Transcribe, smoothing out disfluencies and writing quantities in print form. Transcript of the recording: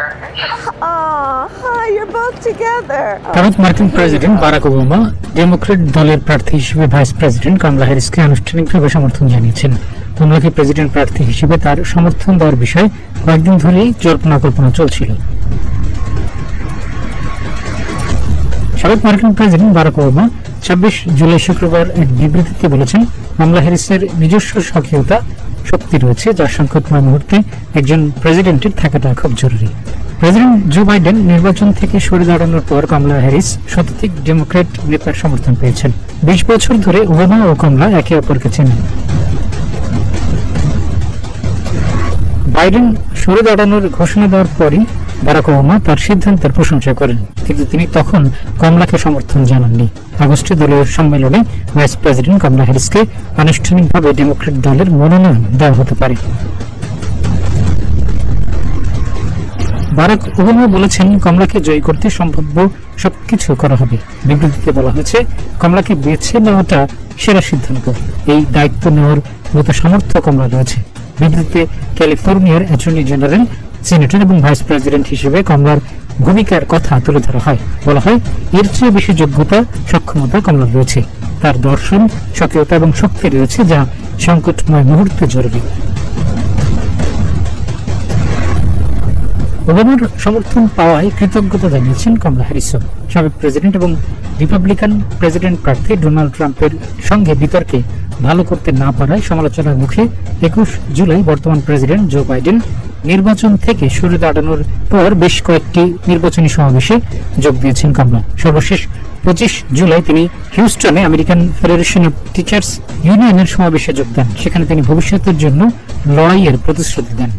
Hi, you're both together. Bharat মার্কিন president Barack Obama Democrat দলের প্রার্থী হিসেবে ভাইস প্রেসিডেন্ট কমলা হ্যারিসকে আনুষ্ঠানিকভাবে সমর্থন জানিয়েছেন। কমলাকে প্রেসিডেন্ট প্রার্থী হিসেবে তার সমর্থন দেওয়ার বিষয়ে কয়েকদিন ধরেই জল্পনা কল্পনা চলছিল। সাবেক মার্কিন প্রেসিডেন্ট বারাক ওবামা 26 জুলাই শুক্রবার এক বিবৃতিতে বলেছেন, কমলা হ্যারিসের নিজস্ব সক্রিয়তা শক্তি রয়েছে, যার সংকটময় মুহূর্তে একজন প্রেসিডেন্টের থাকাটা খুব জরুরি। প্রেসিডেন্ট জো বাইডেন নির্বাচন থেকে সরে দাঁড়ানোর পর কমলা হ্যারিস শতাধিক ডেমোক্রেট নেতার সমর্থন পেয়েছেন। 20 বছর ধরে ওবামা ও কমলা একে অপরকে চেনেন। বাইডেন সরে দাঁড়ানোর ঘোষণা দেওয়ার পরই বারাক ওবামা তার সিদ্ধান্তের প্রশংসা করেন, কিন্তু তিনি তখন কমলাকে সমর্থন জানাননি। আগস্টে দলীয় সম্মেলনে ভাইস প্রেসিডেন্ট কমলা হ্যারিসকে আনুষ্ঠানিকভাবে ডেমোক্রেট দলের মনোনয়ন দেওয়া হতে পারে। বারাক ওবামা বলেছেন, কমলাকে জয়ী করতে সম্ভাব্য সবকিছু করা হবে। বিবৃতিতে বলা হয়েছে, কমলাকে বেছে নেওয়াটা সেরা সিদ্ধান্ত। এই দায়িত্ব নেওয়ার মতো সামর্থ্য কমলা রয়েছে। বিবৃতিতে ক্যালিফোর্নিয়ার অ্যাটর্নি জেনারেল, সিনেটর এবং ভাইস প্রেসিডেন্ট হিসেবে কমলার ভূমিকার কথা তুলে ধরা হয়। বলা হয়, এর চেয়ে বেশি যোগ্যতা সক্ষমতা কমলার রয়েছে। তার দর্শন, সক্রিয়তা এবং শক্তি রয়েছে, যা সংকটময় মুহূর্তে জরুরি। ওবামার সমর্থন পাওয়ায় কৃতজ্ঞতা জানিয়েছেন কমলা হ্যারিসও। সাবেক প্রেসিডেন্ট এবং রিপাবলিকান প্রেসিডেন্ট প্রার্থী ডোনাল্ড ট্রাম্পের সঙ্গে বিতর্কে ভালো করতে না পারায় সমালোচনার মুখে 21 জুলাই বর্তমান প্রেসিডেন্ট জো বাইডেন নির্বাচন থেকে সরে দাঁড়ানোর পর বেশ কয়েকটি নির্বাচনী সমাবেশে যোগ দিয়েছেন কমলা। সর্বশেষ 25 জুলাই তিনি হিউস্টনে আমেরিকান ফেডারেশন অব টিচার্স ইউনিয়নের সমাবেশে যোগ দেন। সেখানে তিনি ভবিষ্যতের জন্য লড়াইয়ের প্রতিশ্রুতি দেন।